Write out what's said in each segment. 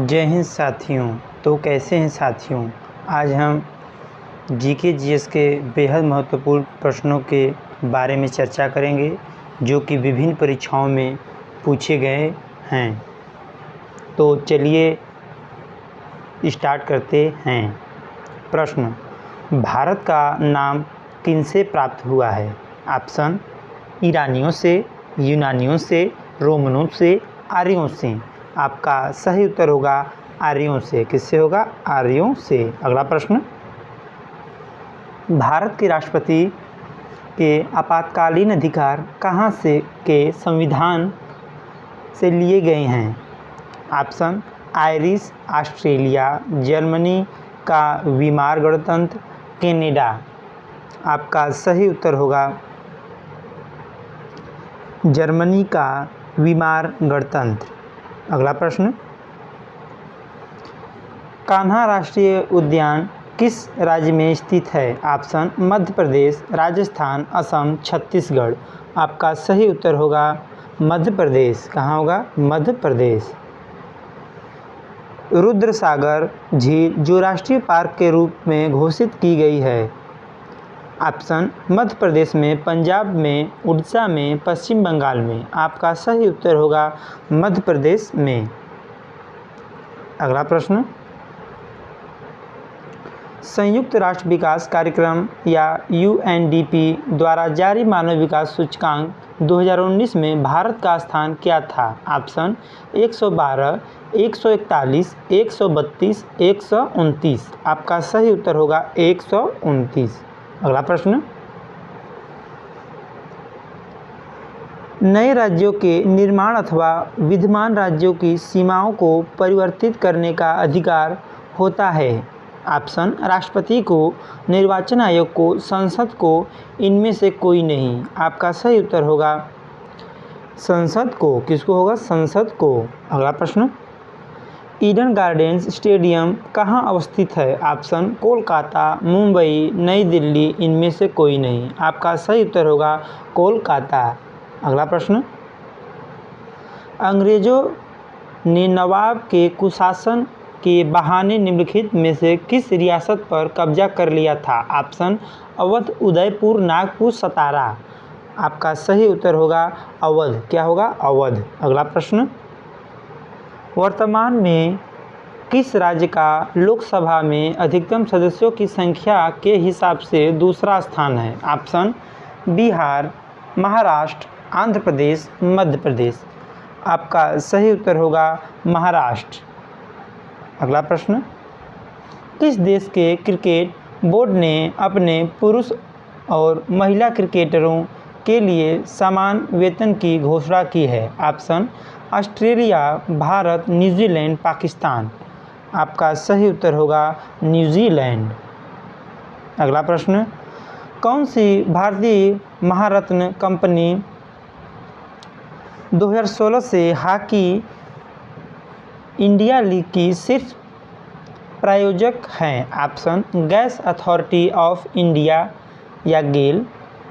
जय हिंद साथियों। तो कैसे हैं साथियों? आज हम जीके जीएस के बेहद महत्वपूर्ण प्रश्नों के बारे में चर्चा करेंगे जो कि विभिन्न परीक्षाओं में पूछे गए हैं। तो चलिए स्टार्ट करते हैं। प्रश्न: भारत का नाम किनसे प्राप्त हुआ है? ऑप्शन: ईरानियों से, यूनानियों से, रोमनों से, आर्यों से। आपका सही उत्तर होगा आर्यों से। किससे होगा? आर्यों से। अगला प्रश्न: भारत के राष्ट्रपति के आपातकालीन अधिकार कहाँ से के संविधान से लिए गए हैं? ऑप्शन: आयरिश, ऑस्ट्रेलिया, जर्मनी का वीमार गणतंत्र, कनाडा। आपका सही उत्तर होगा जर्मनी का वीमार गणतंत्र। अगला प्रश्न: कान्हा राष्ट्रीय उद्यान किस राज्य में स्थित है? ऑप्शन: मध्य प्रदेश, राजस्थान, असम, छत्तीसगढ़। आपका सही उत्तर होगा मध्य प्रदेश। कहाँ होगा? मध्य प्रदेश। रुद्रसागर झील जो राष्ट्रीय पार्क के रूप में घोषित की गई है? ऑप्शन: मध्य प्रदेश में, पंजाब में, उड़ीसा में, पश्चिम बंगाल में। आपका सही उत्तर होगा मध्य प्रदेश में। अगला प्रश्न: संयुक्त राष्ट्र विकास कार्यक्रम या यूएनडीपी द्वारा जारी मानव विकास सूचकांक 2019 में भारत का स्थान क्या था? ऑप्शन: 112, 141, 132, 129। आपका सही उत्तर होगा 129। अगला प्रश्न: नए राज्यों के निर्माण अथवा विद्यमान राज्यों की सीमाओं को परिवर्तित करने का अधिकार होता है? ऑप्शन: राष्ट्रपति को, निर्वाचन आयोग को, संसद को, इनमें से कोई नहीं। आपका सही उत्तर होगा संसद को। किसको होगा? संसद को। अगला प्रश्न: ईडन गार्डन्स स्टेडियम कहाँ अवस्थित है? ऑप्शन: कोलकाता, मुंबई, नई दिल्ली, इनमें से कोई नहीं। आपका सही उत्तर होगा कोलकाता। अगला प्रश्न: अंग्रेजों ने नवाब के कुशासन के बहाने निम्नलिखित में से किस रियासत पर कब्जा कर लिया था? ऑप्शन: अवध, उदयपुर, नागपुर, सतारा। आपका सही उत्तर होगा अवध। क्या होगा? अवध। अगला प्रश्न: वर्तमान में किस राज्य का लोकसभा में अधिकतम सदस्यों की संख्या के हिसाब से दूसरा स्थान है? ऑप्शन: बिहार, महाराष्ट्र, आंध्र प्रदेश, मध्य प्रदेश। आपका सही उत्तर होगा महाराष्ट्र। अगला प्रश्न: किस देश के क्रिकेट बोर्ड ने अपने पुरुष और महिला क्रिकेटरों के लिए समान वेतन की घोषणा की है? Option: Australia, Bharat, New Zealand, Pakistan. आपका सही उत्तर होगा न्यूजीलैंड। अगला प्रश्न: कौन सी भारतीय महारत्न कंपनी 2016 से हॉकी इंडिया लीग की शीर्ष प्रायोजक हैं? Option: gas authority of India या गेल,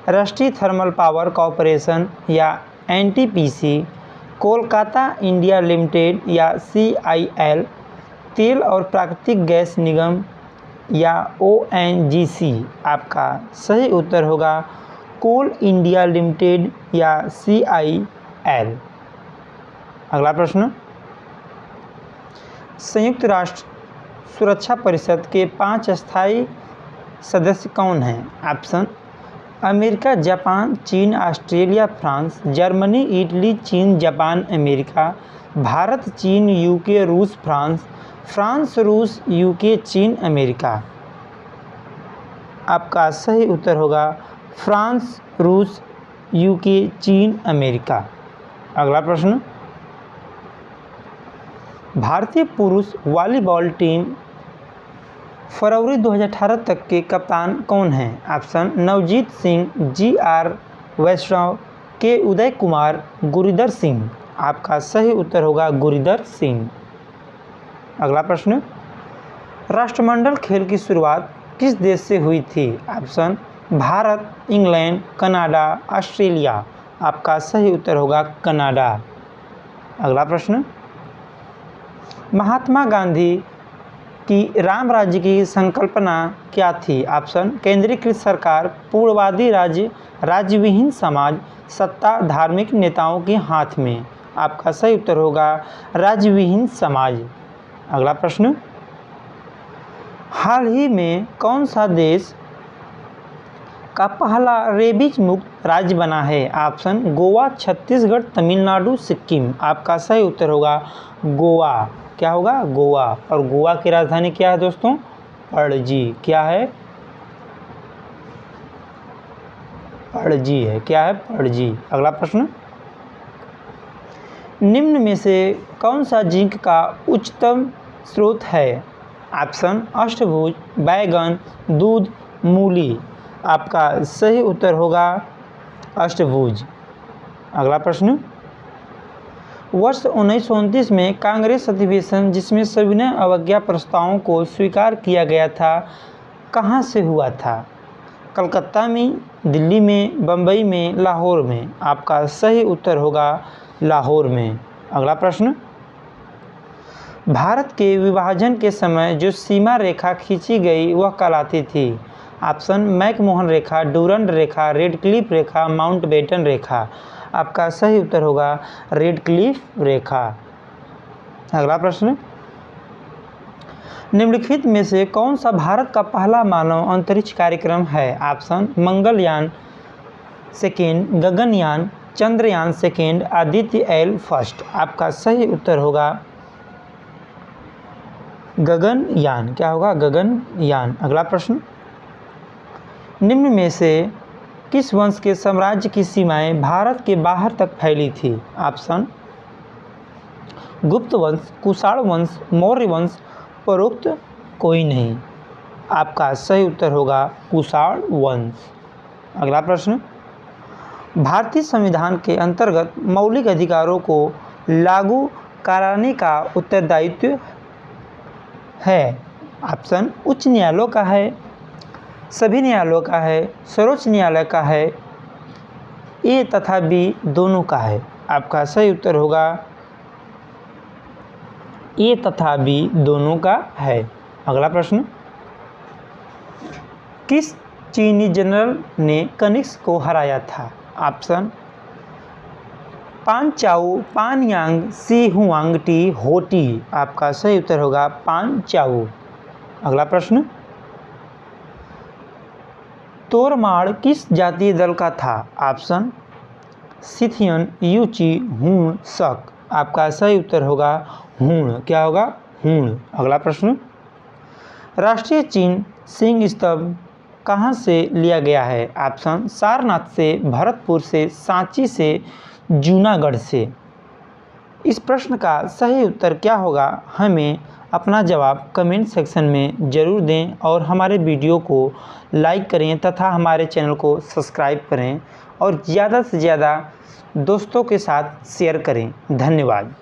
राष्ट्रीय थर्मल पावर कॉरपोरेशन या एनटीपीसी, कोलकाता इंडिया लिमिटेड या सीआईएल, तेल और प्राकृतिक गैस निगम या ओएनजीसी। आपका सही उत्तर होगा कोल इंडिया लिमिटेड या सीआईएल। अगला प्रश्न: संयुक्त राष्ट्र सुरक्षा परिषद के 5 स्थायी सदस्य कौन हैं? ऑप्शन: अमेरिका, जापान, चीन, ऑस्ट्रेलिया, फ्रांस, जर्मनी, इटली, चीन, जापान, अमेरिका, भारत, चीन, यूके, रूस, फ्रांस, फ्रांस, रूस, यूके, चीन, अमेरिका। आपका सही उत्तर होगा फ्रांस, रूस, यूके, चीन, अमेरिका। अगला प्रश्न: भारतीय पुरुष वॉलीबॉल टीम फरवरी 2018 तक के कप्तान कौन हैं? ऑप्शन: नवजीत सिंह, जीआर वैष्णव, के उदय कुमार, गुरिदर सिंह। आपका सही उत्तर होगा गुरिदर सिंह। अगला प्रश्न: राष्ट्रमंडल खेल की शुरुआत किस देश से हुई थी? Option: Bharat, England, Canada, Australia. आपका सही उत्तर होगा कनाडा। अगला प्रश्न: महात्मा गांधी की राम राज्य की संकल्पना क्या थी? ऑप्शन केंद्रीकृत सरकार, पूर्णवादी राज्य, राज्यविहीन समाज, सत्ता धार्मिक नेताओं के हाथ में। आपका सही उत्तर होगा राज्यविहीन समाज। अगला प्रश्न, हाल ही में कौन सा देश का पहला रेबीज मुक्त राज्य बना है? ऑप्शन गोवा, छत्तीसगढ़, तमिलनाडु, सिक्किम। आपका सही उत्तर होगा गोवा। क्या होगा? गोवा। और गोवा की राजधानी क्या है दोस्तों? पणजी। क्या है? पणजी है। क्या है? पणजी। अगला प्रश्न, निम्न में से कौन सा जिंक का उच्चतम स्रोत है? ऑप्शन अष्टभुज, बैगन, दूध, मूली। आपका सही उत्तर होगा अष्टभुज। अगला प्रश्न, वर्ष 1929 में कांग्रेस अधिवेशन जिसमें सविनय अवज्ञा प्रस्तावों को स्वीकार किया गया था, कहाँ से हुआ था? कलकत्ता में, दिल्ली में, बम्बई में, लाहौर में। आपका सही उत्तर होगा लाहौर में। अगला प्रश्न, भारत के विभाजन के समय जो सीमा रेखा खींची गई वह कहलाती थी? ऑप्शन मैकमोहन रेखा, डूरंड रेखा, रेडक्लिफ रेखा, माउंटबेटन रेखा। आपका सही उत्तर होगा रेडक्लिफ रेखा। अगला प्रश्न, निम्नलिखित में से कौन सा भारत का पहला मानव अंतरिक्ष कार्यक्रम है? Option Mangalyaan second, Gaganyaan, Chandrayaan second, Aditya L first. आपका सही उत्तर होगा गगनयान। क्या होगा? गगनयान। अगला प्रश्न, निम्न में से किस वंश के साम्राज्य की सीमाएं भारत के बाहर तक फैली थी? ऑप्शन गुप्त वंश, कुषाण वंश, मौर्य वंश, परोक्त कोई नहीं। आपका सही उत्तर होगा कुषाण वंश। अगला प्रश्न, भारतीय संविधान के अंतर्गत मौलिक अधिकारों को लागू कराने का उत्तरदायित्व है? ऑप्शन उच्च न्यायालयों का है, सभी न्यायालयों का है, सर्वोच्च न्यायालय का है, ए तथा बी दोनों का है। आपका सही उत्तर होगा ए तथा बी दोनों का है। अगला प्रश्न, किस चीनी जनरल ने कनिष्क को हराया था? ऑप्शन पान चाओ, पान यांग, सी हुआंग टी, होटी। आपका सही उत्तर होगा पान चाओ। अगला प्रश्न, तोरमाड़ किस जातीय दल का था? ऑप्शन सिथियन, यूची, हूण, शक। आपका सही उत्तर होगा हूण। क्या होगा? हूण। अगला प्रश्न, राष्ट्रीय चिन्ह सिंह स्तंभ कहाँ से लिया गया है? ऑप्शन सारनाथ से, भरतपुर से, सांची से, जूनागढ़ से। इस प्रश्न का सही उत्तर क्या होगा? हमें अपना जवाब कमेंट सेक्शन में ज़रूर दें और हमारे वीडियो को लाइक करें तथा हमारे चैनल को सब्सक्राइब करें और ज़्यादा से ज़्यादा दोस्तों के साथ शेयर करें। धन्यवाद।